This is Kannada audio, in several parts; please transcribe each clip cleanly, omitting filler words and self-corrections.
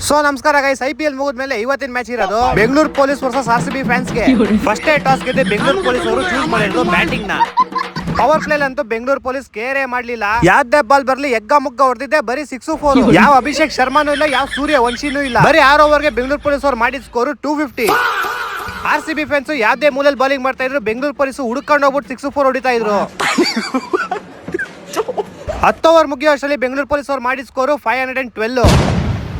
ಸೊ ನಮಸ್ಕಾರ ಗೈಸ್, IPL ಮುಗಿದ್ಮೇಲೆ ಇವತ್ತಿನ ಮ್ಯಾಚ್ ಇರೋದು Bengaluru police versus RCB fans ಗೆ. ಫಸ್ಟ್ ಟಾಸ್ ಗೆದ್ದೆ ಬೆಂಗಳೂರು ಪೊಲೀಸ್ ಅವರು ಚೂಸ್ ಮಾಡಿದ್ರು ಬ್ಯಾಟಿಂಗ್ ನ. ಪವರ್ ಪ್ಲೇ ಅಂತೂ ಬೆಂಗಳೂರು ಪೊಲೀಸ್ ಕೇರೆ ಮಾಡ್ಲಿಲ್ಲ. ಯಾವ್ದೇ ಬಾಲ್ ಬರ್ಲಿ ಎಗ್ಗ ಮುಗ್ಗ ಹೊಡೆದಿದ್ದೆ, ಬರೀ 6-4. ಯಾವ ಅಭಿಷೇಕ್ ಶರ್ಮಾನೂ ಇಲ್ಲ, ಯಾವ ಸೂರ್ಯ ವಂಶಿನೂ ಇಲ್ಲ. ಬರೀ 6 ಓವರ್ಗೆ ಬೆಂಗಳೂರು ಪೊಲೀಸ್ ಅವರು ಮಾಡಿದ ಸ್ಕೋರ್ 250. RCB ಫ್ಯಾನ್ಸ್ ಯಾವ್ದೇ ಮೂಲೆಯಲ್ಲಿ ಬೌಲಿಂಗ್ ಮಾಡ್ತಾ ಇದ್ರು, ಬೆಂಗಳೂರು ಪೊಲೀಸ್ ಹುಡುಕೊಂಡು ಹೋಗ್ಬಿಟ್ಟು 6-4 ಹೊಡಿತಾ ಇದ್ರು. 10 ಓವರ್ ಮುಗಿಯೋ ಅಷ್ಟರಲ್ಲಿ ಬೆಂಗಳೂರು ಪೊಲೀಸ್ ಅವರು ಮಾಡಿದ ಸ್ಕೋರ್ 512.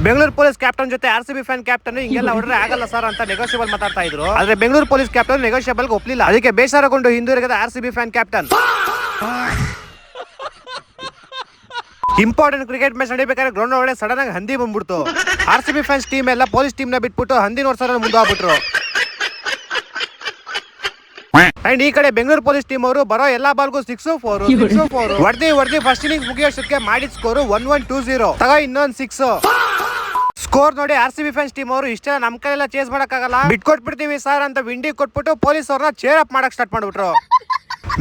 ಬೆಂಗಳೂರು ಪೊಲೀಸ್ ಕ್ಯಾಪ್ಟನ್ ಜೊತೆ RCB ಫ್ಯಾನ್ ಕ್ಯಾಪ್ಟನ್ ಹಿಂಗೆಲ್ಲ ಹೊಡ್ರೆ ಆಗಲ್ಲ ಸರ್ ಅಂತ ನೆಗೋಷಿಯಬಲ್ ಮಾತಾಡ್ತಾ ಇದ್ರು. ಆದ್ರೆ ಬೆಂಗಳೂರು ಪೊಲೀಸ್ ಕ್ಯಾಪ್ಟನ್ ನೆಗೋಷಿಯಬಲ್ ಒಪ್ಲಿಲ್ಲ. ಅದಕ್ಕೆ ಬೇಸರಗೊಂಡು ಹಿಂದಿರುಗದ RCB fan captain. Important cricket match ನಡೀಬೇಕಾದ್ರೆ ಗ್ರೌಂಡ್ ಒಳಗಡೆ ಸಡನ್ ಆಗಿ ಹಂದಿ ಬಂದ್ಬಿಡ್ತು. RCB ಫ್ಯಾನ್ಸ್ ಟೀಮ್ ಎಲ್ಲ ಪೊಲೀಸ್ ಟೀಮ್ ನ ಬಿಟ್ಬಿಟ್ಟು ಹಂದಿ ನೋಡ್ಸೋಣ ಮುಂದೆ ಹೋಗ್ಬಿಟ್ರು. ಅಂಡ್ ಈ ಕಡೆ ಬೆಂಗಳೂರು ಪೊಲೀಸ್ ಟೀಮ್ ಅವರು ಬರೋ ಎಲ್ಲಾ ಬಾಲ್ಗೂ 6-4 ಹೊಡೆದಿ ಫಸ್ಟ್ ಇನ್ನಿಂಗ್ಸ್ ಮುಗಿಯೋಷ್ಟಕ್ಕೆ ಮಾಡಿದ ಸ್ಕೋರ್ 1120. ತಗೋ ಇನ್ನೊಂದು 6 ಸ್ಕೋರ್ ನೋಡಿ. RCB ಫ್ಯಾನ್ಸ್ ಟೀಮ್ ಅವರು ಇಷ್ಟೆಲ್ಲ ನಮ್ ಕೈಲೆಲ್ಲ ಚೇಸ್ ಮಾಡಕ್ಕಾಗಲ್ಲ, ಬಿಟ್ಕೊಟ್ಬಿಡ್ತೀವಿ ಸರ್ ಅಂತ ವಿಂಡಿ ಕೊಟ್ಬಿಟ್ಟು ಪೊಲೀಸ್ ಅವ್ರನ್ನ ಚೇರ್ ಅಪ್ ಮಾಡಕ್ ಸ್ಟಾರ್ಟ್ ಮಾಡ್ಬಿಟ್ರು.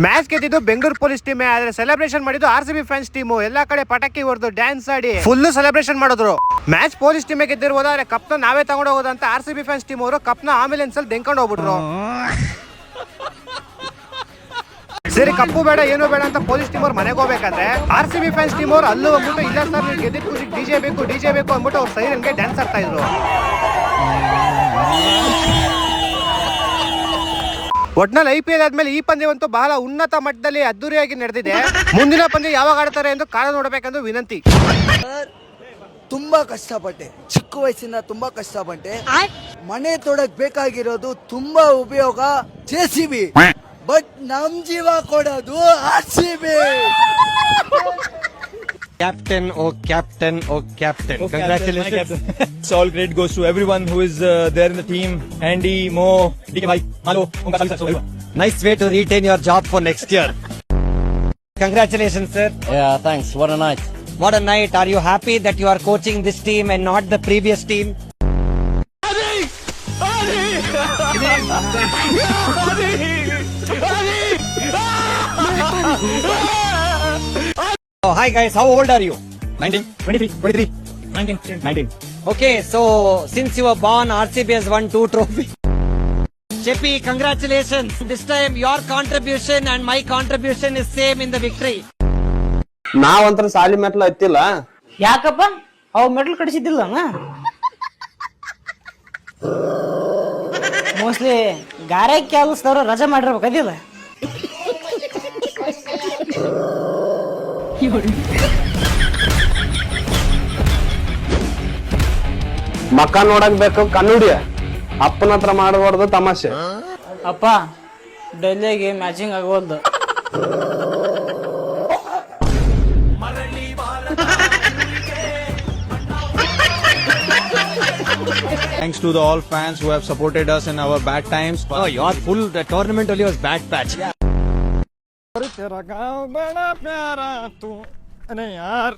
ಮ್ಯಾಚ್ ಗೆದ್ದಿದ್ದು ಬೆಂಗಳೂರು ಪೊಲೀಸ್ ಟೀಮ್, ಆದ್ರೆ ಸೆಲೆಬ್ರೇಷನ್ ಮಾಡಿದ್ದು RCB ಫ್ಯಾನ್ಸ್ ಟೀಮ್. ಎಲ್ಲಾ ಕಡೆ ಪಟಾಕಿ ಹೊಡೆದು ಡ್ಯಾನ್ಸ್ ಆಡಿ ಫುಲ್ ಸೆಲೆಬ್ರೇಷನ್ ಮಾಡಿದ್ರು. ಮ್ಯಾಚ್ ಪೊಲೀಸ್ ಟೀಮ್ ಗೆದ್ದಿರ್ಬೋದು, ಆದ್ರೆ ಕಪ್ನ ನಾವೇ ತಗೊಂಡು ಹೋಗೋದಂತ RCB ಫ್ಯಾನ್ಸ್ ಟೀಮ್ ಅವರು ಕಪ್ನ ಆಂಬುಲೆನ್ಸ್ ಅಲ್ಲಿ ತೆಂಕೊಂಡು ಹೋಗ್ಬಿಟ್ರು. ಸರಿ ಕಪ್ಪು ಬೇಡ ಏನು ಬೇಡ ಅಂತ ಪೊಲೀಸ್ ಟೀಮ್ ಅವ್ರು ಮನೆಗೆ ಹೋಗ್ಬೇಕಾದ್ರೆ RCB ಫ್ಯಾನ್ಸ್ ಟೀಮ್ ಅವ್ರು ಅಲ್ಲೂ ಹೋಗ್ಬಿಟ್ಟು ಇಲ್ಲ ಸರ್ ನೀವು ಗೆದ್ದಿದ್ ಖುಷಿ ಡಿಜೆ ಬೇಕು ಅಂದ್ಬಿಟ್ಟು ಅವ್ರು ಸೈರನ್ಗೆ ಡ್ಯಾನ್ಸ್ ಆಡ್ತಾ ಇದ್ರು. ಒಟ್ನಲ್ಲಿ IPL ಆದ್ಮೇಲೆ ಈ ಪಂದ್ಯವಂತೂ ಬಹಳ ಉನ್ನತ ಮಟ್ಟದಲ್ಲಿ ಅದ್ದೂರಿಯಾಗಿ ನಡೆದಿದೆ. ಮುಂದಿನ ಪಂದ್ಯ ಯಾವಾಗ ಆಡ್ತಾರೆ ಎಂದು ಕಾಲ ನೋಡಬೇಕೆಂದು ವಿನಂತಿ. ತುಂಬಾ ಕಷ್ಟಪಟ್ಟೆ, ಚಿಕ್ಕ ವಯಸ್ಸಿಂದ ತುಂಬಾ ಕಷ್ಟಪಟ್ಟೆ. ಮನೆ ತೊಡಕ್ ಬೇಕಾಗಿರೋದು ತುಂಬಾ ಉಪಯೋಗ JCB, ಬಟ್ ನಮ್ ಜೀವ ಕೊಡೋದು RCB. Captain, oh captain, oh captain. Congratulations. It's all great goes to everyone who is there in the team. Andy, Mo, DK Bhai, Malo, unka sali sir. Nice way to retain your job for next year. Congratulations, sir. Yeah, thanks. What a night. What a night. Are you happy that you are coaching this team and not the previous team? Oh, hi guys, how old are you? 19, 23, 23, 19. Okay, so since you were born, RCB has won 2 trophies. Cheppy, congratulations. This time your contribution and my contribution is same in the victory. ನಾವಂತರ ಸಾಲಿ ಮೆಟ್ಲು ಹತ್ತಿಲ್ಲ. ಯಾಕಪ್ಪ ಅವ್ ಮೆಟ್ಲು ಕಡಿಸಿದ್ದಿಲ್ಲ ಮೋಸ್ಟ್ಲಿ ಗಾರೆ ಕೆಲಸದವ್ರು ರಜೆ ಮಾಡಿರ್ಬೇಕು ಅದಿಲ್ಲ. ಮಕ್ಕ ನೋಡಕ್ ಬೇಕು ಕಣ್ಣುಡಿ, ಅಪ್ಪನ ಹತ್ರ ಮಾಡಬಾರ್ದು ತಮಾಷೆ. ಅಪ್ಪ ಡೆಲ್ಲಿಗೆ matching ಆಗೋಲ್ದು. Thanks to all fans who have supported us in our bad times. Oh, your full the tournament only was bad patch. तेरा गाँव बड़ा प्यारा तू अरे यार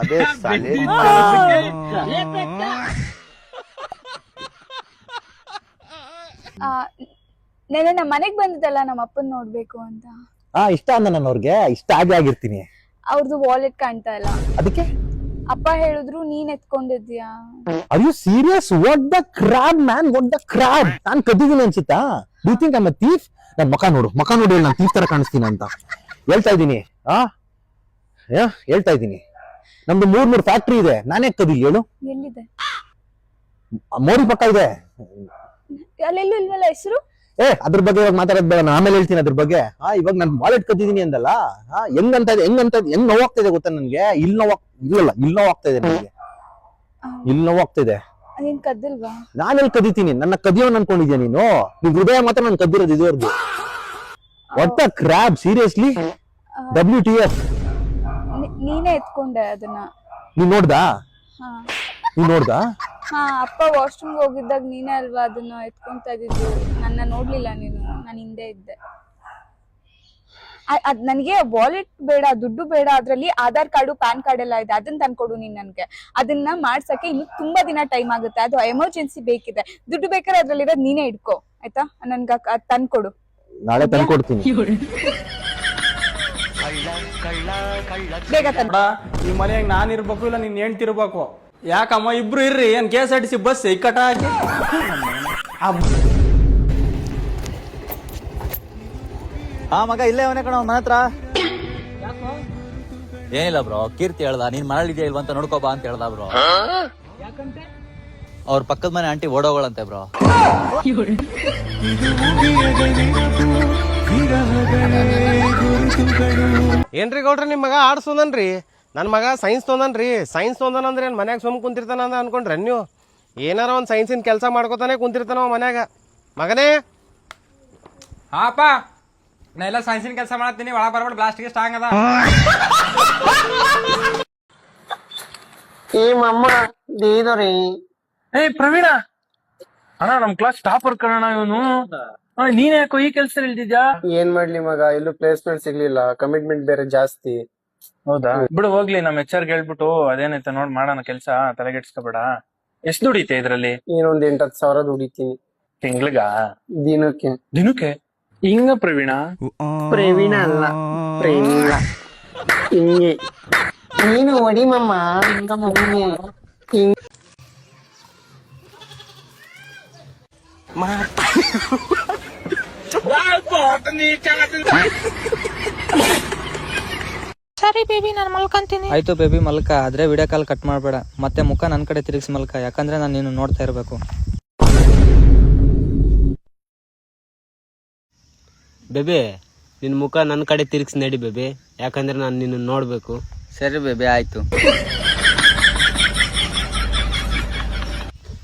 ಅದೇ ಸಾಲಿ ನೆನ್ನೆ ನಮ್ಮ ಮನೆಗ್ ಬಂದಿದ್ದಲ್ಲ ನಮ್ಮ ಅಪ್ಪನ್ ನೋಡ್ಬೇಕು ಅಂತ. ಇಷ್ಟ ಅಂದ ನಾನು ಅವ್ರಿಗೆ ಇಷ್ಟ ಆಗಿರ್ತೀನಿ. ಅವ್ರದ್ದು ವಾಲೆಟ್ ಕಾಣ್ತಾ ಇಲ್ಲ, ಅದಕ್ಕೆ ಅಪ್ಪ ಹೇಳಿದ್ರು ನೀನ್ ಎತ್ಕೊಂಡಿದ್ಯಾ. Are you serious? What the crab man, what the crab. ನಾನ್ ಕದ್ದಿದ್ದೀನಿ ಅನ್ಸುತ್ತಾ? Do you think I am a thief? ನನ್ ಮಕ ನೋಡು ನಾನು ಥೀಫ್ ತರ ಕಾಣಿಸ್ತೀನಿ ಅಂತ ಹೇಳ್ತಾ ಇದ್ದೀನಿ. ಹೇಳ್ತಾ ಇದ್ದೀನಿ. ನಮ್ದು 3 ಫ್ಯಾಕ್ಟ್ರಿ ಇದೆ, ನಾನೇ ಕದಿ ಹೇಳು. ಎಲ್ಲಿದೆ? ಮೋರಿ ಪಕ್ಕ ಇದೆ. ಅಲ್ಲೆಲ್ಲೂ ಇಲ್ವಲ್ಲ ಹೆಸರು. ಅದ್ರ ಬಗ್ಗೆ ಇವಾಗ ಮಾತಾಡೋದ್ ಬೇಡ, ನಾನು ಆಮೇಲೆ ಹೇಳ್ತೀನಿ ಅದ್ರ ಬಗ್ಗೆ. ಇವಾಗ ನಾನು ವಾಲೆಟ್ ಕದ್ದಿದ್ದೀನಿ ಅಂದಲ್ಲ, ಹೆಂಗ್ ನೋವಾಗ್ತಾ ಇದೆ ಗೊತ್ತಾ ನನ್ಗೆ? ಇಲ್ಲಿ ನೋವಾಗ್ತಾ ಇದೆ ನನಗೆ, ಇಲ್ಲಿ ನೋವಾಗ್ತಾ ಇದೆ. ನೀನ್ ಕದ್ದಿಲ್ವಾ? ನಾನೆಲ್ಲಿ ಕದಿತೀನಿ? ನನ್ನ ಕದಿಯೋನ್ ಅನ್ಕೊಂಡಿದ್ಯಾ ನೀನು? ನೀವ್ ಹೃದಯ ಮಾತ್ರ ನಾನು ಕದ್ದಿರೋದು ಇದುವರೆಗೂ. What the crab, seriously? WTF? ನೀನೇ ಎತ್ಕೊಂಡೆ ಅದನ್ನ. ನೀನ್ ನೋಡ್ದಾ? ಅಪ್ಪ ವಾಶ್ರೂಮ್ ಹೋಗಿದ್ದಾಗ ನೀನೇ ಅಲ್ವಾ ಅದನ್ನ ಎತ್ಕೊಂತ ಇದ್ದಿದ್ದು. ನನ್ನ ನೋಡ್ಲಿಲ್ಲ ನೀನು, ನಾನು ಹಿಂದೆ ಇದ್ದೆ. ಅದ್ ನನಗೆ ವಾಲೆಟ್ ಬೇಡ, ದುಡ್ಡು ಬೇಡ, ಅದ್ರಲ್ಲಿ ಆಧಾರ್ ಕಾರ್ಡು ಪ್ಯಾನ್ ಕಾರ್ಡ್ ಎಲ್ಲ ಇದೆ, ಅದನ್ನ ತಂದ್ಕೊಡು ನೀನ್ ನನ್ಗೆ. ಅದನ್ನ ಮಾಡ್ಸಕ್ಕೆ ಇನ್ನು ತುಂಬಾ ದಿನ ಟೈಮ್ ಆಗುತ್ತೆ, ಅದು ಎಮರ್ಜೆನ್ಸಿ ಬೇಕಿದೆ. ದುಡ್ಡು ಬೇಕಾದ್ರೆ ಅದ್ರಲ್ಲಿರೋದ್ ನೀನೇ ಇಟ್ಕೋ ಆಯ್ತಾ, ನನ್ಗ ತಂದ್ಕೊಡು. ನಾಳೆ ತಂದ್ಕೊಡ್ತೀನಿ. ಬೇಗ ತಂದ್ ಈ ಮನೆಯಾಗ ನಾನ್ ಇರ್ಬೇಕು ಇಲ್ಲ ನೀನ್ ಹೆಂಡ್ತಿರ್ಬೇಕು. ಯಾಕಮ್ಮ ಇಬ್ರು ಇರ್ರಿ, ಏನ್ KSRTC ಬಸ್ ಇಕ್ಕಟ ಹಾಕಿ. ಆ ಮಗ ಇಲ್ಲೇ ಅವನೇ ಕಣ ಮನೆ ಹತ್ರ. ಏನಿಲ್ಲ ಬ್ರೋ, ಕೀರ್ತಿ ಹೇಳ್ದ ನೀನ್ ಮನೇಲಿದ್ಯಾ ಇಲ್ವಾ ಅಂತ ನೋಡ್ಕೋಬಾ ಅಂತ ಹೇಳ್ದ ಬ್ರೋ. ಅವ್ರ ಪಕ್ಕದ ಮನೆ ಆಂಟಿ ಓಡೋಗಳಂತೆ ಬ್ರೋ. ಏನ್ರಿ ಗೌಡ್ರಿ ನಿಮ್ ಮಗ ಆರ್ಟ್ಸ್ ತೊಂದನ್ರಿ, ನನ್ ಮಗ ಸೈನ್ಸ್ ತೊಂದನ್ರಿ. ಸೈನ್ಸ್ ತೊಂದನಂದ್ರೆ ಏನ್ ಮನ್ಯಾಗ ಸುಮ್ ಕುಂತಿರ್ತಾನ ಅಂತ ಅನ್ಕೊಂಡ್ರೆ ನೀವು? ಏನಾರ ಒಂದ್ ಸೈನ್ಸಿನ ಕೆಲಸ ಮಾಡ್ಕೋತಾನೆ ಕುಂತಿರ್ತಾನ ಮನ್ಯಾಗ. ಮಗನೇ ಹಾಪ ನಾ ಎಲ್ಲ ಸೈನ್ಸಿನ ಕೆಲಸ ಮಾಡತ್ತೀನಿ, ಒಳ ಬರ್ಬೇಡ, ಬ್ಲಾಸ್ಟ್ಗೆ ಸ್ಟಾಂಗ್ ಅದ. ಏ ಪ್ರವೀಣ ಅಣ್ಣ, ನಮ್ ಕ್ಲಾಸ್ ಟಾಪರ್ ಕಣ ಇವನು. ನೀನ್ ಯಾಕೋ ಈ ಕೆಲ್ಸ ಇಲ್ದಿದ್ಯಾ? ಏನ್ ಮಾಡ್ಲಿ ಮಗ, ಎಲ್ಲೂ ಪ್ಲೇಸ್ಮೆಂಟ್ ಸಿಗ್ಲಿಲ್ಲ, ಕಮಿಟ್ಮೆಂಟ್ ಬೇರೆ ಜಾಸ್ತಿ. ಹೌದಾ, ಬಿಡು ಹೋಗ್ಲಿ. ನಮ್ HR ಹೇಳ್ಬಿಟ್ಟು ಅದೇನೈತೆ ನೋಡ್ ಮಾಡೋಣ ಕೆಲ್ಸ, ತಲೆಗೆಡ್ಸ್ಕೊಬೇಡ. ಎಷ್ಟ್ ದುಡಿತೆ ಇದ್ರಲ್ಲಿ? ಏನೊಂದ್ 8-10 ಸಾವಿರ ದುಡಿತೀನಿ ತಿಂಗ್ಳಿಗ? ದಿನಕ್ಕೆ. ದಿನಕ್ಕೆ ಹಿಂಗ ಪ್ರವೀಣ? ಪ್ರವೀಣ ಅಲ್ಲ, ಪ್ರೇಮಿಲ್ಲ. ಹಿಂಗೆ ನೀನು ಹೊಡಿಮಮ್ಮ. ಸರಿ ಬೇಬಿ, ನಾನು ಮಲ್ಕೊಂತೀನಿ. ಆಯ್ತು ಬೇಬಿ ಮಲ್ಕ, ಆದ್ರೆ ವಿಡಿಯೋ ಕಾಲ್ ಕಟ್ ಮಾಡ್ಬೇಡ. ಮತ್ತೆ ಮುಖ ನನ್ ಕಡೆ ತಿರುಗಿಸಿ ಮಲ್ಕ, ಯಾಕಂದ್ರೆ ನಾನು ನೀನು ನೋಡ್ತಾ ಇರ್ಬೇಕು. ಬೇಬಿ ನಿನ್ ಮುಖ ನನ್ ಕಡೆ ತಿರ್ಗಿಸಿ ನಡಿ ಬೇಬಿ, ಯಾಕಂದ್ರೆ ನಾನು ನಿನ್ನ ನೋಡ್ಬೇಕು. ಸರಿ ಬೇಬಿ ಆಯ್ತು.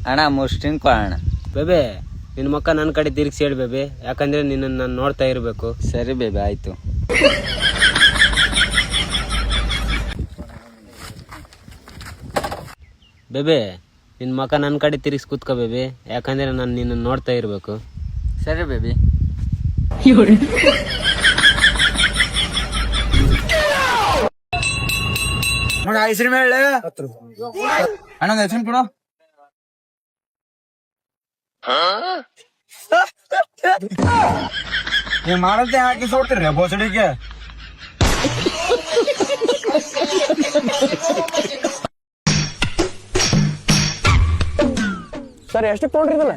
ಅಣ್ಣ ಮುಷ್ಟಿನ್ಕೋ ಅಣ್ಣ. ಬೇಬಿ ನಿನ್ ಮುಖ ನನ್ ಕಡೆ ತಿರ್ಗಿಸಿ ಹೇಳಿ ಬೇಬಿ, ಯಾಕಂದ್ರೆ ನಿನ್ನ ನಾನು ನೋಡ್ತಾ ಇರ್ಬೇಕು. ಸರಿ ಬೇಬಿ ಆಯ್ತು. ಬೇಬಿ ನಿನ್ ಮಕ ನನ್ನ ಕಡೆ ತಿರ್ಗಿಸಿ ಕೂತ್ಕೋ ಬೇಬಿ, ಯಾಕಂದ್ರೆ ನಾನು ನಿನ್ನ ನೋಡ್ತಾ ಇರ್ಬೇಕು. ಸರಿ ಬೇಬಿ. ಹೆಸರು ಮೇಲೆ ಅಣ್ಣ ಹೆಸರು ಕೊಡು. ನೀವ್ ಮಾಡತ್ತೆ ಹಾಕಿ ಸೋಡ್ತೀರಿ ಬೋಸಡಿಗೆ. ಸರ್ ಎಷ್ಟು ತೊಗೊಂಡ್ರಿ ಇದನ್ನ?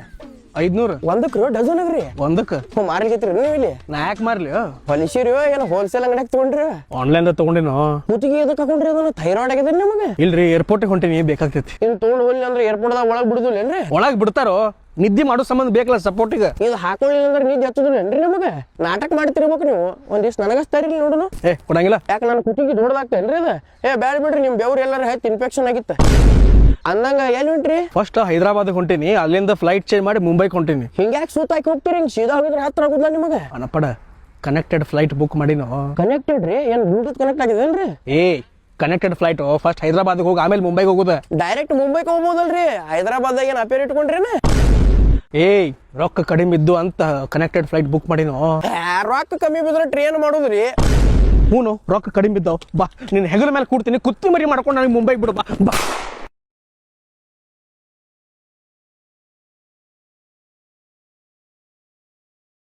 500 ಒಂದಕ್ಕೆ ಡಜನ್ ಆಗ್ರಿ? ಒಂದಕ್ಕೆ ಮಾರ್ಲಿಕತ್ರಿ ನೀವು ಇಲ್ಲಿ? ನಾ ಯಾಕೆ ಮಾರ್ಲಿ? ಹೊಲಿಸಿರಿ ಏನು ಹೋಲ್ಸೇಲ್ ಅಂಗಡಿಯಾಗ ತಗೊಂಡ್ರಿ? ಆನ್ಲೈನ್ ತಗೊಂಡಿನೋ. ಕುತ್ತಿಗೆ ಎದಕ್ಕೆ ಹಾಕೊಂಡ್ರಿ ಅದನ್ನ? ಥೈರಾಯ್ಡ್ ಆಗಿದ್ರಿ ನಿಮಗೆ? ಇಲ್ರಿ, ಏರ್ಪೋರ್ಟ್ ಹೊಂಟಿನಿ, ಬೇಕಾಗ್ತೈತಿ. ಇನ್ನು ತೊಗೊಂಡು ಹೋಗ್ಲಿ ಅಂದ್ರೆ ಏರ್ಪೋರ್ಟ್ದಾಗ ಒಳಗೆ ಬಿಡುದಿಲ್ಲೇನ್ರಿ? ಒಳಗ್ ಬಿಡ್ತಾರೋ, ನಿದ್ದೆ ಮಾಡೋ ಸಂಬಂಧ ಬೇಕಲ್ಲ ಸಪೋರ್ಟಿಗೆ. ಇದು ಹಾಕೊಳ್ಳಿಲ್ಲ ಅಂದ್ರೆ ನಿದ್ದೆ ಹತ್ತದಿಲ್ಲೇನ್ರಿ ನಿಮಗೆ? ನಾಟಕ ಮಾಡ್ತಿರ್ಬೇಕು ನೀವು. ಒಂದಿವ್ಸ ನನಗಸ್ತಾರಿಲ್ಲ ನೋಡುನು. ಕೊಡಂಗಿಲ್ಲ. ಯಾಕೆ ನನ್ನ ಕುತ್ತಿಗೆ ದೊಡ್ಡದಾಗ್ತೇನ್ರಿ ಅದು? ಬ್ಯಾಡ ಬಿಡ್ರಿ, ನಿಮ್ ಬೆವ್ರು ಎಲ್ಲಾರ ಹೆಚ್ಚು ಇನ್ಫೆಕ್ಷನ್ ಆಗಿತ್ತ ಅಂದಂಗ ಎಲ್ಲಿ ಹೊಂಟ್ರಿ? ಫಸ್ಟ್ ಹೈದರಾಬಾದ್ ಹೊಂಟಿನಿ, ಅಲ್ಲಿಂದ ಫ್ಲೈಟ್ ಚೇಂಜ್ ಮಾಡಿ ಮುಂಬೈಗೆ ಹೊಂಟಿನಿ. ಹಿಂಗ್ಯಾಕೆ ಸೂತಾಕಿ ಹೋಗ್ತೀರಿ? ಹಿಂಗ್ ಸೀದಾ ಹೋಗಿದ್ರೆ ಹತ್ರ ಆಗುದಿಲ್ಲ ನಿಮಗೆ? ಅನಪಡ ಕನೆಕ್ಟೆಡ್ ಫ್ಲೈಟ್ ಬುಕ್ ಮಾಡಿನೋ. ಕನೆಕ್ಟೆಡ್ ರೀ? ಏನ್ ಬ್ಲೂಟೂತ್ ಕನೆಕ್ಟ್ ಆಗಿದೇನ್ರಿ? ಕನೆಕ್ಟೆಡ್ ಫ್ಲೈಟ್ ಫಸ್ಟ್ ಹೈದರಾಬಾದ್ ಹೋಗಿ ಆಮೇಲೆ ಮುಂಬೈಗೆ ಹೋಗುದ. ಡೈರೆಕ್ಟ್ ಮುಂಬೈಗೆ ಹೋಗ್ಬೋದಲ್ರಿ? ಹೈದರಾಬಾದ್ದಾಗ ಏನ್ ಅಪೇರ್ ಇಟ್ಕೊಂಡ್ರೇನ? ರೊಕ್ಕ ಕಡಿಮೆ ಇದ್ದು ಅಂತ ಕನೆಕ್ಟೆಡ್ ಫ್ಲೈಟ್ ಬುಕ್ ಮಾಡಿನೋ. ರೊಕ್ಕ ಕಮ್ಮಿ ಬಿದ್ರೆ ಟ್ರೇನ್ ಮಾಡುದ್ರಿ? ಹೂನು, ರೊಕ್ಕ ಕಡಿಮೆ ಬಿದ್ದಾವ್. ಬಾ ನಿನ್ನ ಹೆಗಲ ಮೇಲೆ ಕೂಡ್ತೀನಿ, ಕುತ್ತಿ ಮರಿ ಮಾಡ್ಕೊಂಡು ನನಗೆ ಮುಂಬೈಗೆ ಬಿಡು. ಬಾ.